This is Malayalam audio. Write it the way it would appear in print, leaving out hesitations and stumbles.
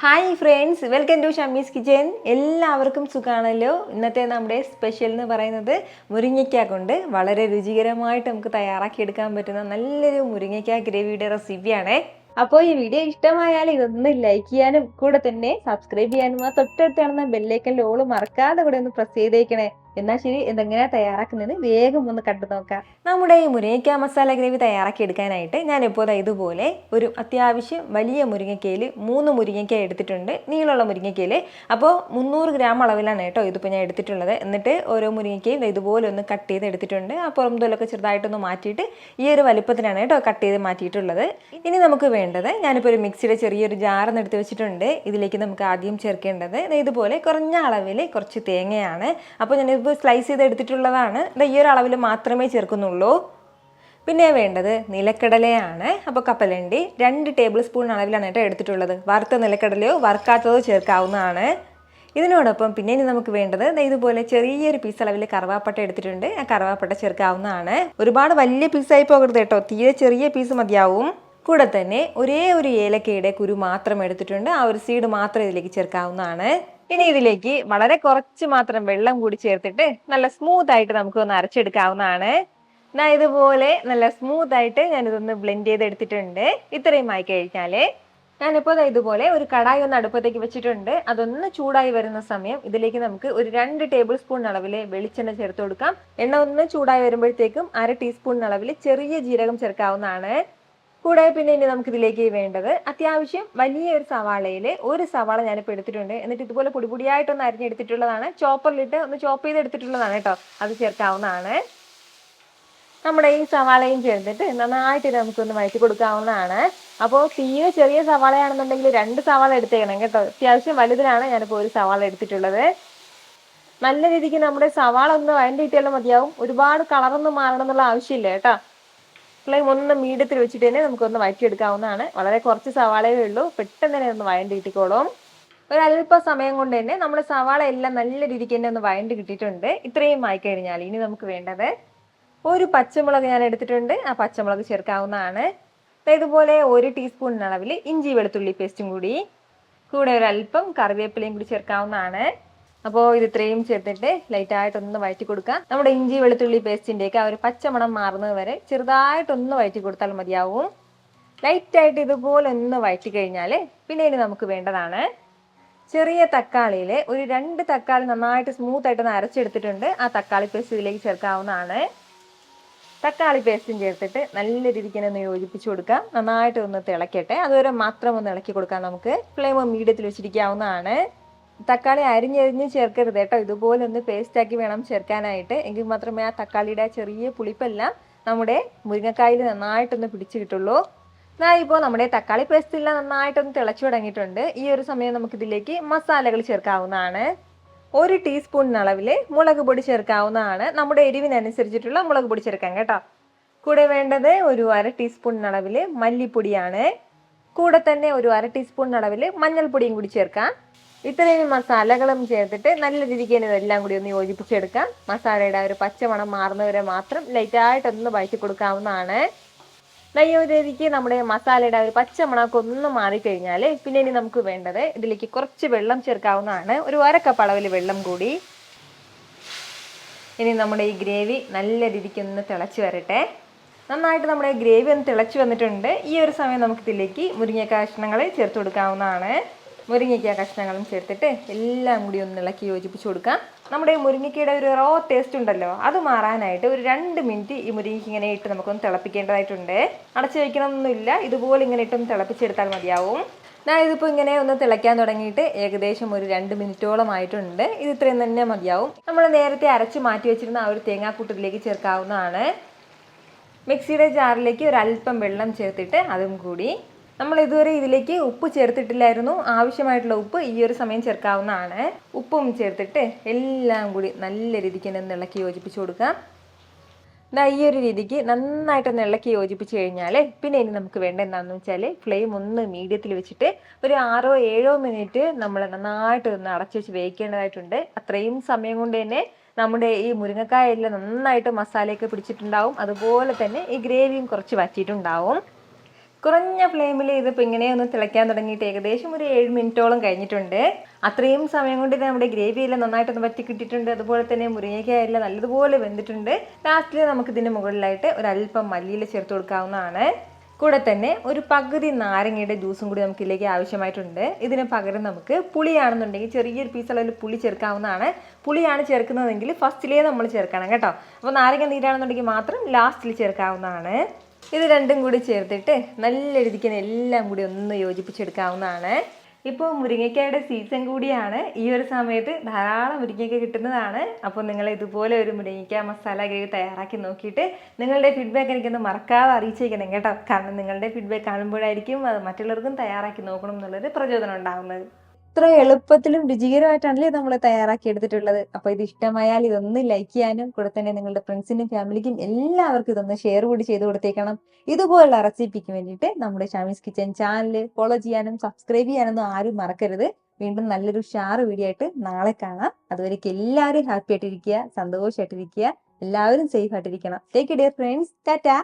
Hi friends, welcome to Shammi's kitchen. എല്ലാവർക്കും സുഖമാണല്ലോ. ഇന്നത്തെ നമ്മുടെ സ്പെഷ്യൽ എന്ന് പറയുന്നത് മുരിങ്ങയ്ക്ക കൊണ്ട് വളരെ രുചികരമായിട്ട് നമുക്ക് തയ്യാറാക്കിയെടുക്കാൻ പറ്റുന്ന നല്ലൊരു മുരിങ്ങയ്ക്ക ഗ്രേവിയുടെ റെസിപ്പിയാണേ. അപ്പോൾ ഈ വീഡിയോ ഇഷ്ടമായാൽ ഇതൊന്ന് ലൈക്ക് ചെയ്യാനും കൂടെ തന്നെ സബ്സ്ക്രൈബ് ചെയ്യാനും ആ തൊട്ടടുത്ത് കാണുന്ന ബെല്ലൈക്കൻ്റെ ഓള് മറക്കാതെ കൂടെ ഒന്ന് പ്രസ് ചെയ്തേക്കണേ. എന്നാൽ ശരി, ഇതെങ്ങനെയാ തയ്യാറാക്കുന്നതെന്ന് വേഗം ഒന്ന് കണ്ടു നോക്കാം. നമ്മുടെ ഈ മുരിങ്ങയ്ക്ക മസാല ഗ്രേവി തയ്യാറാക്കി എടുക്കാനായിട്ട് ഞാനിപ്പോൾ ഇതുപോലെ ഒരു അത്യാവശ്യം വലിയ മുരിങ്ങയ്ക്കയിൽ 3 മുരിങ്ങയ്ക്ക എടുത്തിട്ടുണ്ട്, നീളമുള്ള മുരിങ്ങയ്ക്കയിൽ. അപ്പോൾ 300 ഗ്രാം അളവിലാണ് കേട്ടോ ഇതിപ്പോൾ ഞാൻ എടുത്തിട്ടുള്ളത്. എന്നിട്ട് ഓരോ മുരിങ്ങയ്ക്കയും ഇതുപോലെ ഒന്ന് കട്ട് ചെയ്ത് എടുത്തിട്ടുണ്ട്. ആ പുറംതൊലൊക്കെ ചെറുതായിട്ടൊന്ന് മാറ്റിയിട്ട് ഈ ഒരു വലിപ്പത്തിലാണ് കേട്ടോ കട്ട് ചെയ്ത് മാറ്റിയിട്ടുള്ളത്. ഇനി നമുക്ക് വേണ്ടത്, ഞാനിപ്പോൾ ഒരു മിക്സിയുടെ ചെറിയൊരു ജാറെന്ന് എടുത്ത് വെച്ചിട്ടുണ്ട്. ഇതിലേക്ക് നമുക്ക് ആദ്യം ചേർക്കേണ്ടത് ഇതുപോലെ കുറഞ്ഞ അളവിൽ കുറച്ച് തേങ്ങയാണ്. അപ്പോൾ ഞാൻ സ്ലൈസ് ചെയ്ത് എടുത്തിട്ടുള്ളതാണ്. ഈ ഒരു അളവിൽ മാത്രമേ ചേർക്കുന്നുള്ളൂ. പിന്നെ വേണ്ടത് നിലക്കടലയാണ്. അപ്പോൾ കപ്പലണ്ടി 2 ടേബിൾ സ്പൂൺ അളവിലാണ് കേട്ടോ എടുത്തിട്ടുള്ളത്. വറുത്ത നിലക്കടലയോ വറുക്കാത്തതോ ചേർക്കാവുന്നതാണ്. ഇതിനോടൊപ്പം പിന്നെ ഇനി നമുക്ക് വേണ്ടത് ഇതുപോലെ ചെറിയൊരു പീസ് അളവിൽ കറുവാപ്പട്ട എടുത്തിട്ടുണ്ട്. ആ കറുവാപ്പട്ട ചേർക്കാവുന്നതാണ്. ഒരുപാട് വലിയ പീസായി പോകരുത് കേട്ടോ, തീരെ ചെറിയ പീസ് മതിയാവും. കൂടെ തന്നെ ഒരേ ഒരു ഏലക്കയുടെ കുരു മാത്രം എടുത്തിട്ടുണ്ട്. ആ ഒരു സീഡ് മാത്രം ഇതിലേക്ക് ചേർക്കാവുന്നതാണ്. ഇനി ഇതിലേക്ക് വളരെ കുറച്ച് മാത്രം വെള്ളം കൂടി ചേർത്തിട്ട് നല്ല സ്മൂത്ത് ആയിട്ട് നമുക്കൊന്ന് അരച്ചെടുക്കാവുന്നതാണ്. ഇതുപോലെ നല്ല സ്മൂത്ത് ആയിട്ട് ഞാനിതൊന്ന് ബ്ലെൻഡ് ചെയ്ത് എടുത്തിട്ടുണ്ട്. ഇത്രയും ആയി കഴിഞ്ഞാല് ഞാനിപ്പോൾ ഇതുപോലെ ഒരു കടായി ഒന്ന് അടുപ്പത്തേക്ക് വെച്ചിട്ടുണ്ട്. അതൊന്ന് ചൂടായി വരുന്ന സമയം ഇതിലേക്ക് നമുക്ക് ഒരു 2 ടേബിൾ സ്പൂൺ അളവിൽ വെളിച്ചെണ്ണ ചേർത്ത് കൊടുക്കാം. എണ്ണ ഒന്ന് ചൂടായി വരുമ്പോഴത്തേക്കും 1/2 ടീസ്പൂൺ അളവിൽ ചെറിയ ജീരകം ചേർക്കാവുന്നതാണ്. കൂടെ പിന്നെ ഇനി നമുക്ക് ഇതിലേക്ക് വേണ്ടത് അത്യാവശ്യം വലിയ ഒരു സവാളയിൽ ഒരു സവാള ഞാനിപ്പോൾ എടുത്തിട്ടുണ്ട്. എന്നിട്ട് ഇതുപോലെ പൊടിപൊടിയായിട്ടൊന്ന് അരിഞ്ഞെടുത്തിട്ടുള്ളതാണ്. ചോപ്പറിലിട്ട് ഒന്ന് ചോപ്പ് ചെയ്ത് എടുത്തിട്ടുള്ളതാണ് കേട്ടോ. അത് ചേർക്കാവുന്നതാണ്. നമ്മുടെ ഈ സവാളയും ചേർത്തിട്ട് നന്നായിട്ട് നമുക്കൊന്ന് വഴറ്റി കൊടുക്കാവുന്നതാണ്. അപ്പോൾ തീരെ ചെറിയ സവാളയാണെന്നുണ്ടെങ്കിൽ 2 സവാള എടുത്തേക്കണം കേട്ടോ. അത്യാവശ്യം വലുതിലാണ് ഞാനിപ്പോൾ ഒരു സവാള എടുത്തിട്ടുള്ളത്. നല്ല രീതിക്ക് നമ്മുടെ സവാള ഒന്ന് വഴണ്ടിയിട്ടാലും മതിയാവും. ഒരുപാട് കളറൊന്നും മാറണം എന്നുള്ള ആവശ്യമില്ല കേട്ടോ. ഫ്ലെയിം ഒന്ന് മീഡിയത്തിൽ വെച്ചിട്ട് തന്നെ നമുക്കൊന്ന് വഴറ്റിയെടുക്കാവുന്നതാണ്. വളരെ കുറച്ച് സവാളയേ ഉള്ളൂ, പെട്ടെന്ന് തന്നെ ഒന്ന് വഴണ്ടി കിട്ടിക്കോളും. ഒരല്പ സമയം കൊണ്ട് തന്നെ നമ്മുടെ സവാള എല്ലാം നല്ല രീതിക്ക് തന്നെ ഒന്ന് വഴണ്ടി കിട്ടിയിട്ടുണ്ട്. ഇത്രയും ആയി കഴിഞ്ഞാൽ ഇനി നമുക്ക് വേണ്ടത് ഒരു പച്ചമുളക് ഞാൻ എടുത്തിട്ടുണ്ട്. ആ പച്ചമുളക് ചേർക്കാവുന്നതാണ്. ഇതുപോലെ 1 ടീസ്പൂൺ അളവിൽ ഇഞ്ചി വെളുത്തുള്ളി പേസ്റ്റും കൂടെ ഒരല്പം കറിവേപ്പിലയും കൂടി ചേർക്കാവുന്നതാണ്. അപ്പോൾ ഇത് ഇത്രയും ചേർത്തിട്ട് ലൈറ്റായിട്ടൊന്ന് വഴറ്റി കൊടുക്കാം. നമ്മുടെ ഇഞ്ചി വെളുത്തുള്ളി പേസ്റ്റിൻ്റെയൊക്കെ ആ ഒരു പച്ചമണം മാറുന്നത് വരെ ചെറുതായിട്ടൊന്ന് വഴറ്റി കൊടുത്താൽ മതിയാവും. ലൈറ്റായിട്ട് ഇതുപോലെ ഒന്ന് വഴറ്റി കഴിഞ്ഞാൽ പിന്നെ ഇനി നമുക്ക് വേണ്ടതാണ് ചെറിയ തക്കാളിയിൽ ഒരു 2 തക്കാളി നന്നായിട്ട് സ്മൂത്തായിട്ടൊന്ന് അരച്ചെടുത്തിട്ടുണ്ട്. ആ തക്കാളി പേസ്റ്റ് ഇതിലേക്ക് ചേർക്കാവുന്നതാണ്. തക്കാളി പേസ്റ്റും ചേർത്തിട്ട് നല്ല രീതിക്ക് ഒന്ന് യോജിപ്പിച്ച് കൊടുക്കാം. നന്നായിട്ട് ഒന്ന് തിളക്കട്ടെ, അതുവരെ മാത്രം ഒന്ന് ഇളക്കി കൊടുക്കാം. നമുക്ക് ഫ്ലെയിം മീഡിയത്തിൽ വെച്ചിരിക്കാവുന്നതാണ്. തക്കാളി അരിഞ്ഞരിഞ്ഞ് ചേർക്കരുത് കേട്ടോ. ഇതുപോലെ ഒന്ന് പേസ്റ്റാക്കി വേണം ചേർക്കാനായിട്ട്. എങ്കിൽ മാത്രമേ ആ തക്കാളിയുടെ ചെറിയ പുളിപ്പെല്ലാം നമ്മുടെ മുരിങ്ങക്കായിൽ നന്നായിട്ടൊന്ന് പിടിച്ചു കിട്ടുള്ളൂ. ഇപ്പോൾ നമ്മുടെ തക്കാളി പേസ്റ്റ് എല്ലാം നന്നായിട്ടൊന്ന് തിളച്ചു തുടങ്ങിയിട്ടുണ്ട്. ഈ ഒരു സമയം നമുക്കിതിലേക്ക് മസാലകൾ ചേർക്കാവുന്നതാണ്. 1 ടീസ്പൂൺ അളവിൽ മുളക് പൊടി ചേർക്കാവുന്നതാണ്. നമ്മുടെ എരിവിനനുസരിച്ചിട്ടുള്ള മുളക് പൊടി ചേർക്കാം കേട്ടോ. കൂടെ വേണ്ടത് ഒരു 1/2 ടീസ്പൂൺ അളവിൽ മല്ലിപ്പൊടിയാണ്. കൂടെ തന്നെ ഒരു 1/2 ടീസ്പൂൺ അളവിൽ മഞ്ഞൾപ്പൊടിയും കൂടി ചേർക്കാം. ഇത്രയും മസാലകളും ചേർത്തിട്ട് നല്ല രീതിക്ക് തന്നെ ഇതെല്ലാം കൂടി ഒന്ന് യോജിപ്പിച്ചെടുക്കാം. മസാലയുടെ ഒരു പച്ചമണം മാറുന്നവരെ മാത്രം ലൈറ്റായിട്ടൊന്ന് വഴറ്റി കൊടുക്കാവുന്നതാണ്. ഈ ഒരു രീതിക്ക് നമ്മുടെ മസാലയുടെ ഒരു പച്ചമണമൊക്കെ ഒന്ന് മാറിക്കഴിഞ്ഞാൽ പിന്നെ ഇനി നമുക്ക് വേണ്ടത് ഇതിലേക്ക് കുറച്ച് വെള്ളം ചേർക്കാവുന്നതാണ്. ഒരു 1/2 കപ്പ് അളവിൽ വെള്ളം കൂടി. ഇനി നമ്മുടെ ഈ ഗ്രേവി നല്ല രീതിക്ക് ഒന്ന് തിളച്ച് വരട്ടെ. നന്നായിട്ട് നമ്മുടെ ഗ്രേവി ഒന്ന് തിളച്ച് വന്നിട്ടുണ്ട്. ഈ ഒരു സമയം നമുക്കിതിലേക്ക് മുരിങ്ങയ്ക്ക കഷ്ണങ്ങൾ ചേർത്ത് കൊടുക്കാവുന്നതാണ്. മുരിങ്ങയ്ക്ക കഷ്ണങ്ങളും ചേർത്തിട്ട് എല്ലാം കൂടി ഒന്ന് ഇളക്കി യോജിപ്പിച്ച് കൊടുക്കാം. നമ്മുടെ മുരിങ്ങയ്ക്കയുടെ ഒരു റോ ടേസ്റ്റ് ഉണ്ടല്ലോ, അത് മാറാനായിട്ട് ഒരു 2 മിനിറ്റ് ഈ മുരിങ്ങയ്ക്ക് ഇങ്ങനെ ഇട്ട് നമുക്കൊന്ന് തിളപ്പിക്കേണ്ടതായിട്ടുണ്ട്. അടച്ചു വയ്ക്കണമെന്നൊന്നുമില്ല, ഇതുപോലെ ഇങ്ങനെ ഇട്ടൊന്ന് തിളപ്പിച്ചെടുത്താൽ മതിയാവും. ഇതിപ്പോൾ ഇങ്ങനെ ഒന്ന് തിളയ്ക്കാൻ തുടങ്ങിയിട്ട് ഏകദേശം ഒരു 2 മിനിറ്റോളം ആയിട്ടുണ്ട്. ഇത് ഇത്രയും തന്നെ മതിയാവും. നമ്മൾ നേരത്തെ അരച്ച് മാറ്റി വെച്ചിരുന്ന ആ ഒരു തേങ്ങാക്കൂട്ട് ഇതിലേക്ക് ചേർക്കാവുന്നതാണ്. മിക്സിയുടെ ജാറിലേക്ക് ഒരു അല്പം വെള്ളം ചേർത്തിട്ട് അതും കൂടി. നമ്മൾ ഇതുവരെ ഇതിലേക്ക് ഉപ്പ് ചേർത്തിട്ടില്ലായിരുന്നു. ആവശ്യമായിട്ടുള്ള ഉപ്പ് ഈ ഒരു സമയം ചേർക്കാവുന്നതാണ്. ഉപ്പും ചേർത്തിട്ട് എല്ലാം കൂടി നല്ല രീതിക്ക് ഒന്ന് ഇളക്കി യോജിപ്പിച്ച് കൊടുക്കാം. ഈ ഒരു രീതിക്ക് നന്നായിട്ടൊന്ന് ഇളക്കി യോജിപ്പിച്ച് കഴിഞ്ഞാൽ പിന്നെ ഇനി നമുക്ക് വേണ്ട എന്താണെന്ന് വെച്ചാൽ ഫ്ലെയിം ഒന്ന് മീഡിയത്തിൽ വെച്ചിട്ട് ഒരു 6-7 മിനിറ്റ് നമ്മൾ നന്നായിട്ട് ഒന്ന് അടച്ചു വെച്ച് വേവിക്കേണ്ടതായിട്ടുണ്ട്. അത്രയും സമയം കൊണ്ട് തന്നെ നമ്മുടെ ഈ മുരിങ്ങക്കായെല്ലാം നന്നായിട്ട് മസാലയൊക്കെ പിടിച്ചിട്ടുണ്ടാവും. അതുപോലെ തന്നെ ഈ ഗ്രേവിയും കുറച്ച് വറ്റിയിട്ടുണ്ടാവും. കുറഞ്ഞ ഫ്ലെയിമിൽ ഇതിപ്പോൾ ഇങ്ങനെ ഒന്ന് തിളയ്ക്കാൻ തുടങ്ങിയിട്ട് ഏകദേശം ഒരു 7 മിനിറ്റോളം കഴിഞ്ഞിട്ടുണ്ട്. അത്രയും സമയം കൊണ്ട് നമ്മുടെ ഗ്രേവിയെല്ലാം നന്നായിട്ടൊന്ന് വറ്റി കിട്ടിയിട്ടുണ്ട്. അതുപോലെ തന്നെ മുരിങ്ങയ്ക്കായെല്ലാം നല്ലതുപോലെ വെന്തിട്ടുണ്ട്. ലാസ്റ്റിൽ നമുക്ക് ഇതിൻ്റെ മുകളിലായിട്ട് ഒരല്പം മല്ലിയില ചേർത്ത് കൊടുക്കാവുന്നതാണ്. കൂടെ തന്നെ ഒരു പകുതി നാരങ്ങയുടെ ജ്യൂസും കൂടി നമുക്ക് ഇതിലേക്ക് ആവശ്യമായിട്ടുണ്ട്. ഇതിന് പകരം നമുക്ക് പുളിയാണെന്നുണ്ടെങ്കിൽ ചെറിയൊരു പീസ് അളവിൽ പുളി ചേർക്കാവുന്നതാണ്. പുളിയാണ് ചേർക്കുന്നതെങ്കിൽ ഫസ്റ്റിലേ നമ്മൾ ചേർക്കണം കേട്ടോ. അപ്പോൾ നാരങ്ങ നീരാണെന്നുണ്ടെങ്കിൽ മാത്രം ലാസ്റ്റിൽ ചേർക്കാവുന്നതാണ്. ഇത് രണ്ടും കൂടി ചേർത്തിട്ട് നല്ല രീതിക്ക് എല്ലാം കൂടി ഒന്ന് യോജിപ്പിച്ചെടുക്കാവുന്നതാണ്. ഇപ്പോൾ മുരിങ്ങയ്ക്കയുടെ സീസൺ കൂടിയാണ്. ഈ ഒരു സമയത്ത് ധാരാളം മുരിങ്ങയ്ക്ക കിട്ടുന്നതാണ്. അപ്പോൾ നിങ്ങൾ ഇതുപോലെ ഒരു മുരിങ്ങയ്ക്ക മസാല ഗ്രേവി തയ്യാറാക്കി നോക്കിയിട്ട് നിങ്ങളുടെ ഫീഡ്ബാക്ക് എനിക്കൊന്ന് മറക്കാതെ അറിയിച്ചേക്കണം കേട്ടോ. കാരണം നിങ്ങളുടെ ഫീഡ്ബാക്ക് കാണുമ്പോഴായിരിക്കും അത് മറ്റുള്ളവർക്കും തയ്യാറാക്കി നോക്കണം എന്നുള്ളൊരു പ്രചോദനം ഉണ്ടാകുന്നത്. ഇത്ര എളുപ്പത്തിലും രുചികരമായിട്ടാണല്ലേ നമ്മൾ തയ്യാറാക്കി എടുത്തിട്ടുള്ളത്. അപ്പോൾ ഇത് ഇഷ്ടമായാൽ ഇതൊന്ന് ലൈക്ക് ചെയ്യാനും കൂടെ തന്നെ നിങ്ങളുടെ ഫ്രണ്ട്സിനും ഫാമിലിക്കും എല്ലാവർക്കും ഇതൊന്ന് ഷെയർ കൂടി ചെയ്ത് കൊടുത്തേക്കണം. ഇതുപോലുള്ള റെസിപ്പിക്ക് വേണ്ടിയിട്ട് നമ്മുടെ ഷമീസ് കിച്ചൻ ചാനൽ ഫോളോ ചെയ്യാനും സബ്സ്ക്രൈബ് ചെയ്യാനൊന്നും ആരും മറക്കരുത്. വീണ്ടും നല്ലൊരു ഷാറ് വീഡിയോ ആയിട്ട് നാളെ കാണാം. അതുവരേക്കും എല്ലാവരും ഹാപ്പി ആയിട്ടിരിക്കുക, സന്തോഷമായിട്ടിരിക്കുക, എല്ലാവരും സേഫ് ആയിട്ടിരിക്കണം. Take care friends. ടാറ്റാ.